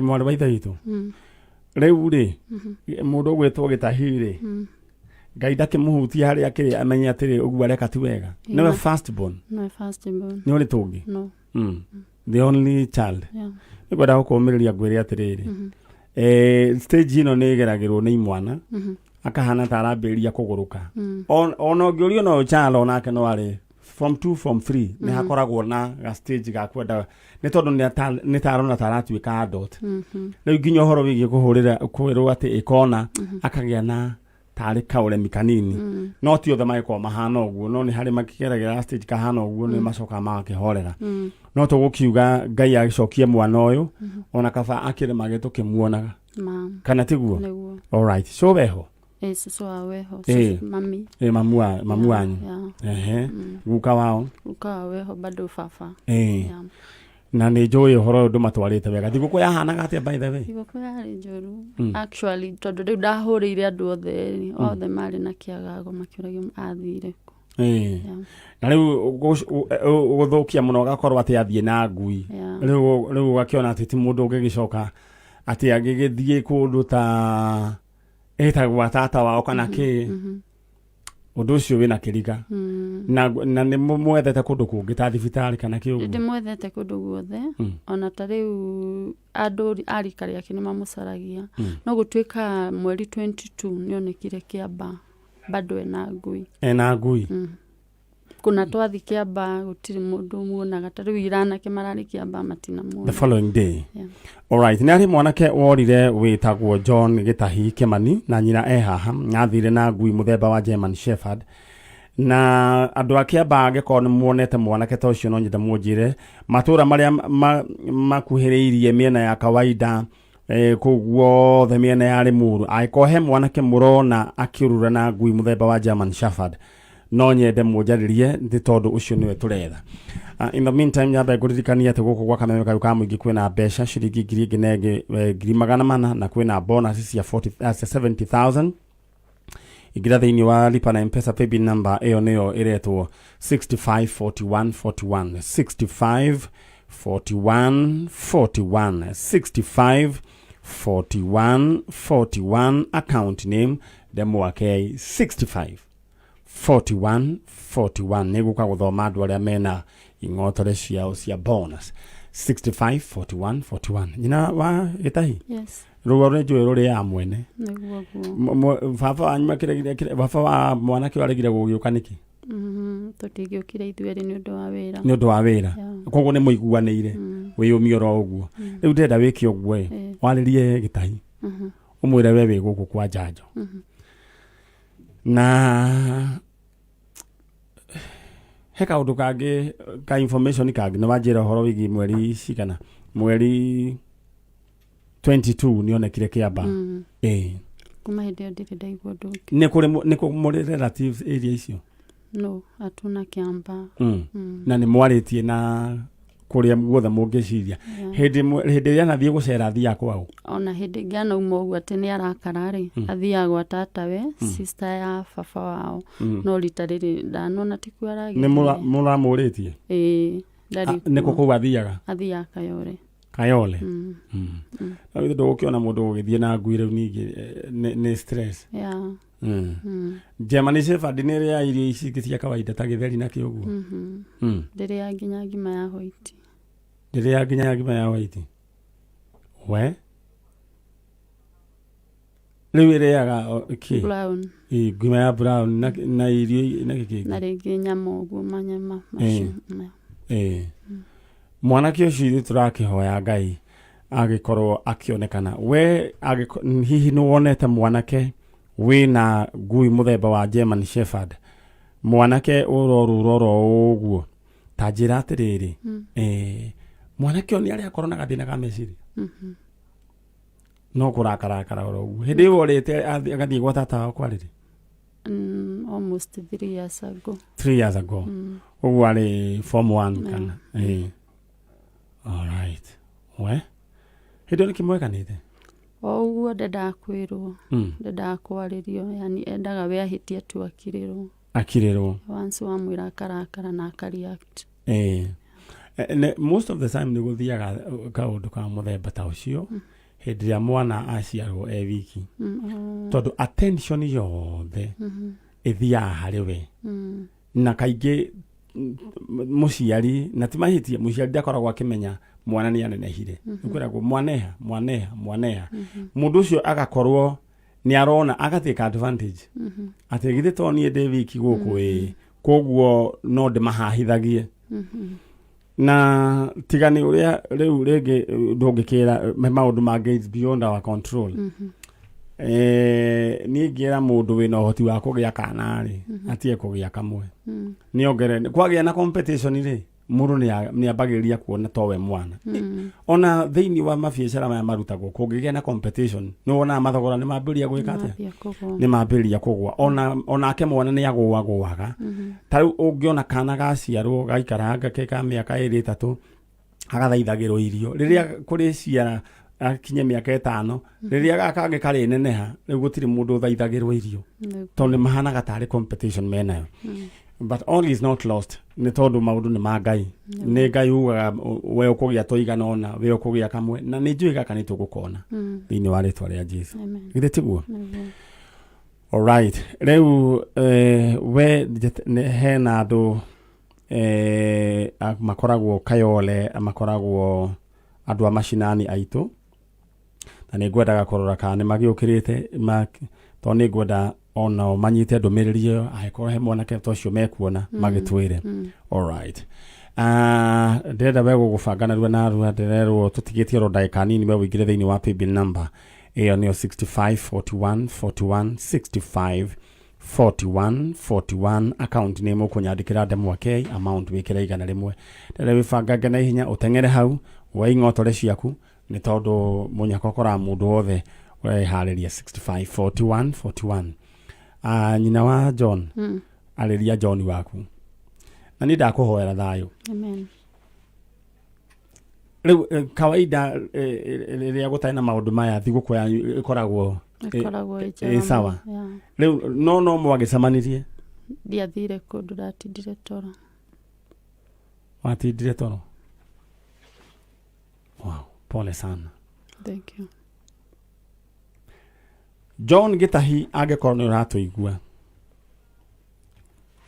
Mwana wa ithe witũ rĩu rĩ mũndũ gwĩtwo gĩtahi rĩ Ngai ndakĩmũhutia harĩa akĩrĩ amenye atĩrĩ ũguo areka ti wega nĩwe first born nĩ ũrĩ tũngĩ the only child nĩkwenda gũkũmĩrĩria ngwĩre atĩrĩrĩ stage ĩno nĩ ĩgeragĩrwo nĩ imwana akahana ta arambĩrĩria kũgũrũka ona ũngĩũrio no chala onake no arĩ from 2 from 3 nĩ hakoragwo na ga stage ga kwenda nĩ tondũ nĩ tarona taratuĩka adult rĩu nginya ũhoro wĩgiĩ kwĩrwo atĩ ĩkona akagĩa na tarĩ kaũremi kanini no ti othe magĩkorwo mahana ũguo no nĩ harĩ makĩgeragĩra stage kahana ũguo nĩ macoka magakĩhorera no tũgũkiuga Ngai agĩcokie mwana ũyũ ona kaba akĩrĩ magĩ tũkĩmuonaga kana tiguo alright so weho so aweho mami mamu wanyu guka wao weho bado fafa na nĩ njũĩ ũhoro ũndũ matwarĩte wega thigũkũ yahanaga atĩa by the way thigũkũ yarĩ njũru actually tondũ rĩu ndahũrĩire andũ othe marĩ na kĩagago makĩũragio athire na rĩu gũthũkia mũno gakorwo atĩ athiĩ na ngui rĩu ũgakĩona atĩ ti mũndũ ũngĩgĩcoka atĩ agĩgĩthiĩ kũndũ ta etagwo tata wao kana kĩ ũndũ ũcio wĩna kĩriga na nĩ mwethete kũndũ kũngĩ ta thibitarĩ kana kĩ ũguo ndĩmwethete kũndũ guothe ona ta rĩu andũ arika rĩake nĩ mamũcaragia no gũtuĩka mweri 22 nĩonekire Kĩamba bado ena ngui kuna twathi Kĩamba gũtirĩ mũndũ muonaga ta rĩu iranake mararĩ Kĩamba matina muona the following day alright nĩ arĩ mwanake worire wĩtagwo John Gĩtahi Kĩmani na nyina haha athire na ngui mũthemba wa German Shepherd na andũ a Kĩamba angĩkorwo nĩ muonete mwanake ta ũcio no nyenda mũnjĩre matũra marĩa makuhĩrĩirie mĩena ya kawaida kũguo the mĩena ya Limuru angĩkorwo he mwanake mũrona akĩrura na ngui mũthemba wa German Shepherd no nyende mũnjarĩrie nĩ tondũ ũcio nĩwe tũretha in the meantime nyambe ngũririkania atĩ gũkũ gwa Kameme kayu ka mũingĩ kwĩna mbeca ciringi 1,400 na kwĩna bonus cia 70,000 igira thĩinĩ wa lipa na M-Pesa paybill number ĩyo nĩyo ĩretwo 654141 654141 account name Demwake 654141 nĩgũka gũthoma andũ arĩa mena ing'otore ciao cia bonus 654141 nyina wa Gĩtahi rũa rũrĩ njũĩ rũrĩ ya mwene baba wanyu makĩregire baba wa mwanake waregire gũgĩũka nĩkĩ tũtingĩũkire ithuerĩ nĩ ũndũ wa wĩra koguo nĩ mũiguanĩire wĩyũmio ro ũguo rĩu ndĩrenda wĩke ũguo warĩrie Gĩtahi ũmwĩre we wĩ gũkũ kwa Njanjo na he kaũndũ kangĩ ka information kangĩ nĩ wanjĩra ũhoro wĩgiĩ mweri cigana mweri 22 nĩonekire Kĩamba kuma hĩndĩ ĩyo ndirĩ ndaigua ũndũ nĩ kũmũrĩ relatives area icio no atuna Kĩamba na nĩ mwarĩtie na kũrĩa guothe mũngĩciria hĩndĩ ĩrĩa nathiĩ gũcera athiaga kwao ona hĩndĩ ĩngĩ anauma ũguo atĩ nĩ arakara rĩ athiaga gwa tatawe sister ya baba wao no rita rĩrĩ ndanona ti kuo aragĩthiĩ nĩ mũramũrĩtie nĩ kũkũu athiaga Kayole na wĩthĩ ndũgũkĩona mũndũ gũgĩthiĩ na ngui rĩu ningĩ nĩ stress German Shepherd nĩ ĩrĩa irio ici cia kawaida ta gĩtheri na kĩũguo ndĩrĩa nginya ngima ya white we rĩu ĩrĩaga brown ngima ya brown na irio na gĩkĩngĩ na rĩngĩ nyama ũguo manyama mwanake ũcio tũrakĩhoya Ngai agĩkorwo akĩonekana we hihi nĩ wonete mwanake wĩna ngui mũthemba wa German Shepherd mwanake ũrorũroro ũguo ta njĩra atĩrĩrĩ mwanake nĩ arĩa akorwo na gathĩna ka meciria no kũrakarakara ũguo hĩndĩ ĩyo orĩte agathiĩ gwa tata wao kwarĩrĩ almost 3 years ago ũguo arĩ form 1 kana alright we hĩndĩ ĩyo nĩkĩmwekanĩte ũguo ndendaga kwĩrwo ndendaga kwarĩrio yani endaga we ahĩtia tu akirĩrwo once wamwĩra akarakara na akareact most of the time nä gå thiaga kaå ndå ka må themba ta å cio hä ndä ä rä a mwana aciarwo e wiki tondå attention yothe ä thiaga harä we na kaingä må ciari na ti mahä tie må ciari ndakoragwo akä menya mwana nä anenehire nä kwä ragwo mwaneha må ndå å cio agakorwo nä arona agatä ka advantage atä githä to niä ndä wiki gå kå ä koguo no ndä mahahithagie na tigani å rä a rä u rä ngä ndå ngä kä ra maå ndå mangä beyond our control niä ngä ra må ndå wä na å hoti wa kå gä a kana-rä atie kå gä a kamwe nä ongere kwagä a na competition-rä må ndå nä ambagä ria kuona towe mwana ona thä-inä wa mabiacara maya marutagwo kå ngä gä a na competition nä wonaga mathogora nä mambä ria gwä ka atä nä mambä ria kå gwa onake mwana nä agåagåaga ta rä u å ngä ona kana gaciarwo gaikaranga ke ka mä aka ä rä tatå agathaithagä rwo irio rä rä a kå rä ciara akinye mä aka 5 rä rä a gakangä karä neneha rä u gå tirä må ndå thaithagä rwo irio tondå nä mahanaga tarä competition menayo but all is not lost nä tondå maå ndå nä ma Ngai nä Ngai ugaga we å kå gä a tåigana ona we å kå gä a kamwe na nä njå ä gaka nä tå gå kona thä-inä wa rä twa rä a Jesu githä tiguo alright rä u we hena andå makoragwo Kayole makoragwo andå a macinani aitå na nä ngwendaga kårora kana nä magä å kä rä te tondå nä ngwenda onao manyite ndũmĩrĩri ĩyo angĩkorwo he mwanake ta ũcio mekuona magĩtwĩre alright ndĩrenda we gũgũbanga narua narua ndĩrerwo tũtigĩtie ro ndagĩka nini we wĩingĩre thĩinĩ wa paybill number ĩyo nĩyo 654141 account name ũkũnyandĩkĩra ndemwake amount wĩkĩra 100 ndĩrenda wĩbangange na ihenya ũteng'ere hau waing'otore ciaku nĩ tondũ mũnyaka ũkora mũndũ wothe weharĩria 654141 nyina wa John arĩria John waku na nĩ ndakũhoera thayũ amen rĩu kawaida rĩrĩa gũtarĩ na maũndũ maya thigũkũ yanyu ĩkoragwo sawa rĩu no mwagĩcemanirie ndiathire kũndũ ndatindire toro watindire toro wow pole sana thank you John Gĩtahi angĩkorwo nĩ ũratũigua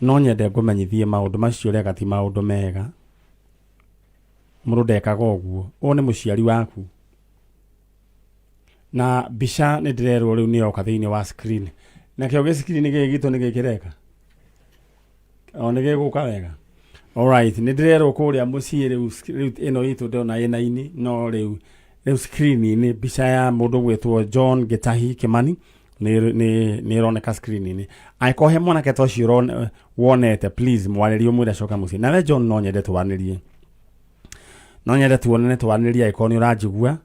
no nyende ngũmenyithie maũndũ macio rĩaga ti maũndũ mega mũndũ ndekaga ũguo ũũ nĩ mũciari waku na mbica nĩ ndĩrerwo rĩu nĩ yoka thĩinĩ wa screen nakĩo gĩcikiri nĩ gĩgitũ nĩ gĩkĩreka o nĩ gĩgũka wega alright nĩ ndĩrerwo kũrĩa mũciĩ rĩu ĩno itũ ndona ĩna ini no rĩu screen-inĩ mbica ya mũndũ gwĩtwo John Gĩtahi Kĩmani nĩ ĩroneka screen-inĩ angĩkorwo he mwanake ta ũcio wonete please mwarĩrie ũmwĩre acoka mũciĩ nawe John no nyende twaranĩrie angĩkorwo nĩ ũranjigua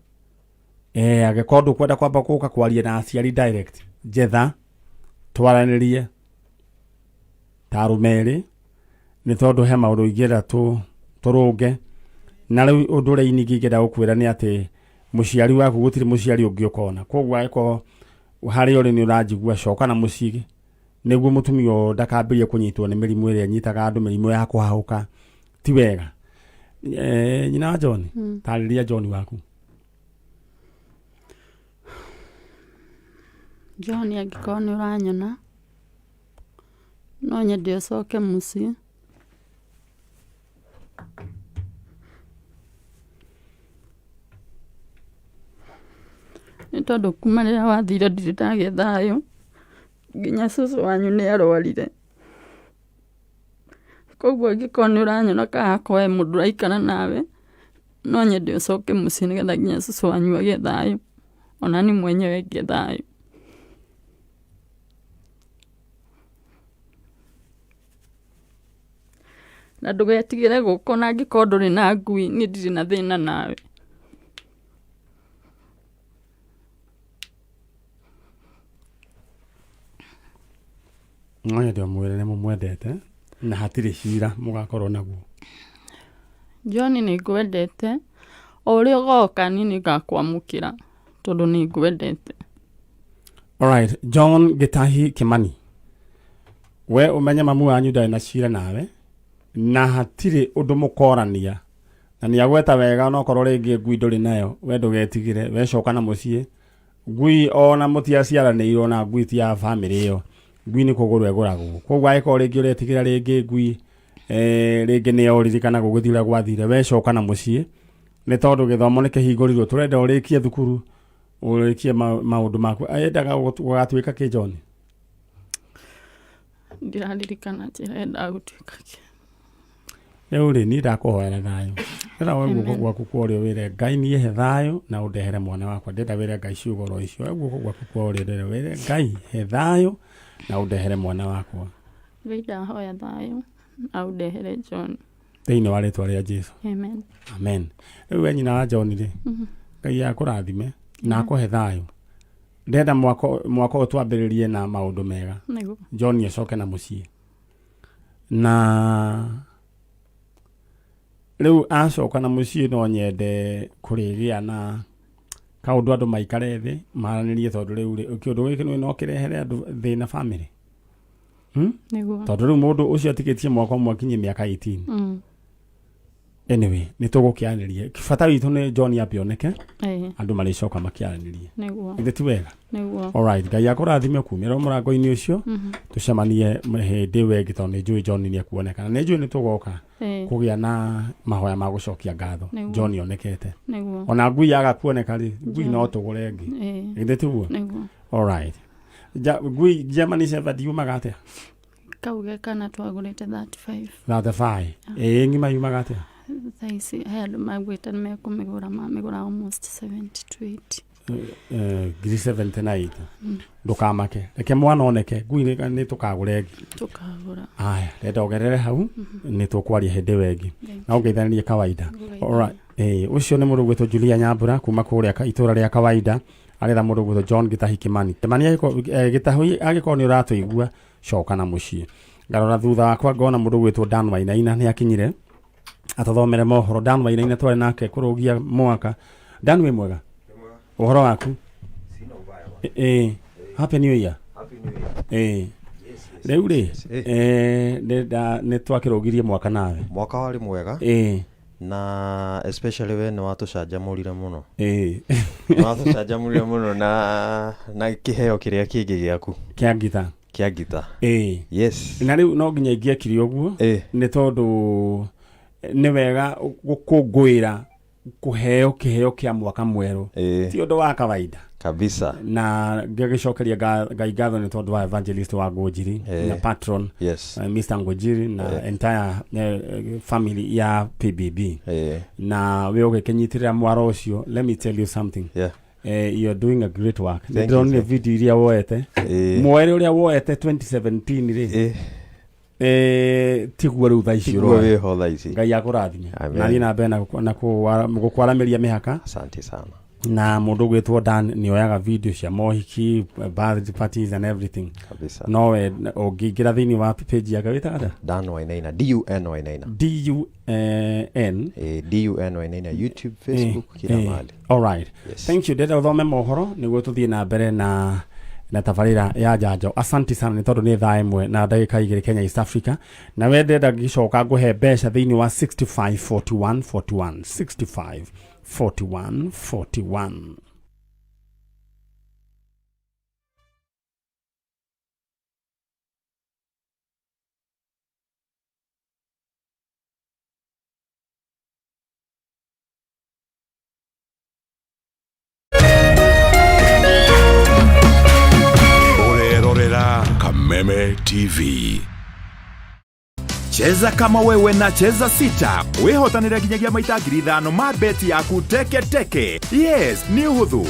angĩkorwo ndũkwenda kwamba gũka kwaria na aciari direct njetha twaranĩrie ta arũme erĩ nĩ tondũ he maũndũ ingĩenda tũrũnge na rĩu ũndũ ũrĩa ningĩ ingĩenda gũkwĩra nĩ atĩ mũciari waku gũtirĩ mũciari ũngĩ ũkona koguo angĩkorwo harĩa ũrĩ nĩ ũranjigua coka na mũciĩ nĩguo mũtumia ndakambĩrie kũnyitwo nĩ mĩrimũ ĩrĩa ĩnyitaga andũ mĩrimũ ya kũhahũka ti wega nyina wa John tarĩria John waku John angĩkorwo nĩ ũranyona no nyende ũcoke mũciĩ nĩ tondũ kuma rĩrĩa wathire ndirĩ ndagĩa thayũ nginya cũcũ wanyu nĩ arwarire koguo angĩkorwo nĩ ũranyona kana akorwo mũndũ ũraikara nawe no nyende ũcoke mũciĩ nĩgetha nginya cũcũ wanyu agĩe thayũ ona ni mwenyewe ngĩe thayũ na ndũgetigĩre gũkũ na angĩkorwo ndũrĩ na ngui niĩ ndirĩ na thĩna nawe no nyende ũmwĩre nĩ mũmwendete na hatirĩ cira mũgakorwo naguo John nĩ ngwendete o ũrĩa ũgoka niĩ nĩ ngakwamũkĩra tondũ nĩ ngwendete alright John Gĩtahi Kĩmani we ũmenye mamu wanyu ndarĩ na cira nawe na hatirĩ ũndũ mũkorania na ni agweta wega no korwo ringi ngui nduri nayo we ndugetigire we coka na mucii ngui ona mutia ciaranĩirwo na ngui ti ya family iyo ngui ni kugurwo eguragwo koguo aiko ringi uretigira ringi ngui ringi ni yoririkana gugithira gwathire we coka na mucii ni tondu githomo ni kihingurirwo turenda urikie thukuru urikie maundu maku ayendaga gugatuika ki John ndiraririkana njirenda gutuika ki Euri ni ndakuhoera thayo era we guko gwaku kwario wire Ngai ni he thayo na undehere mwana wakwa ndenda wire Ngai ciugoro icio we guko gwaku kwario wire Ngai he thayo na undehere mwana wakwa wida hoya thayo na undehere John thĩinĩ wa rĩtwa rĩa Jesu amen amen rĩu we nyina wa John rĩ Ngai akũrathime na akũhe thayo ndenda mwaka ũyũ twambĩrĩrie na maũndũ mega John acoke na mũciĩ na rĩu acoka na mũciĩ no nyende kũrĩgĩa na kaũndũ andũ maikare thĩ maranĩrie tondũ rĩu kĩũndũ gĩkĩ no kĩrehere andũ thĩna family tondũ rĩu mũndũ ũcio atikĩtie mwaka ũmwe akinyie mĩaka 18 anyway ni tũgũkĩarĩria kĩbata witũ nĩ John apĩoneke andũ marĩcoka makĩarĩrie nĩguo ti wega nĩguo alright Ngai akũrathime kumĩra mũrango-inĩ ũcio tũcemanie hĩndĩ wengĩ tondũ nĩnjũĩ John nĩ ekuoneka na nĩnjũĩ nĩ tũgoka kũgĩa na mahoya ma gũcokia ngatho John onekete ona ngui yaga kuoneka rĩ ngui no tũgũre ngĩ ti guo alright ngui Germany Shepherd yumaga atĩa kauge kana twagũrĩte 35 ng'ima yumaga atĩa thaisi had magweta nimegura almost 70 to 80 giri 79 ndukamake reke mwana oneke ngui ni tukagure tukagura aya renda ogerere hau ni tukwaria hende wengi na ungeithanirie kawaida alright ucio ni mundu gwetwo Julia Nyambura kuma kuria itura ria kawaida aretha mundu gwetwo John Gitahi Kimani temani Gitahi agikorwo ni uratuigua coka na mucii ngarora thutha wakwa ngona mundu gwetwo Dan Wainaina ni akinyire atathomere mohoro Dan Wainaina twari nake kurugia mwaka Dan we mwega uhoro waku sina ubaya happy new year rĩu rĩ nĩ twakirogirie mwaka nawe mwaka wari mwega na especially we ni watucanjamũrire muno watucanjamũrire muno na kiheo kiria kingi giaku kia ngita yes na rĩu no nginya ingĩekire ũguo nĩ tondũ nĩ wega gũkũngũĩra kuheo kiheo kia mwaka mweru ti undu wa kawaida kabisa na ngĩgĩcokeria Ngai ngatho nĩ tondũ wa evangelist wa Ngũnjiri na patron Mr. Ngũnjiri na entire family ya PBB na we ũgĩkĩnyitirĩra mwaro ũcio let me tell you something you're doing a great work nĩ video iria woete mweri ũrĩa woete 2017 rĩ tiguo rĩu thaa ici Ngai akũrathime na thiĩ na mbere na gũkwaramiria mĩhaka asante sana na mundu gwetwo Dan ni oyaga video cia mohiki birthday parties and everything kabisa no we ũngĩingĩra thĩinĩ wa page yake wĩtaga Dan Wainaina DUN Wainaina DUN Wainaina YouTube Facebook kila mahali alright thank you ndenda uthome mohoro nĩguo tũthiĩ na mbere na tabarĩra ya Njanjo asante sana nĩ tondũ nĩ thaa ĩmwe na ndagĩka 2 Kenya East Africa na we ndenda gĩcoka ngũhe mbeca thĩinĩ wa 654141 654141 Kameme TV. Cheza kama wewe na cheza sita. Wehotanira ginyagia maita ngiri 5 ma beti yaku teke teke. Yes, ni uhuthu.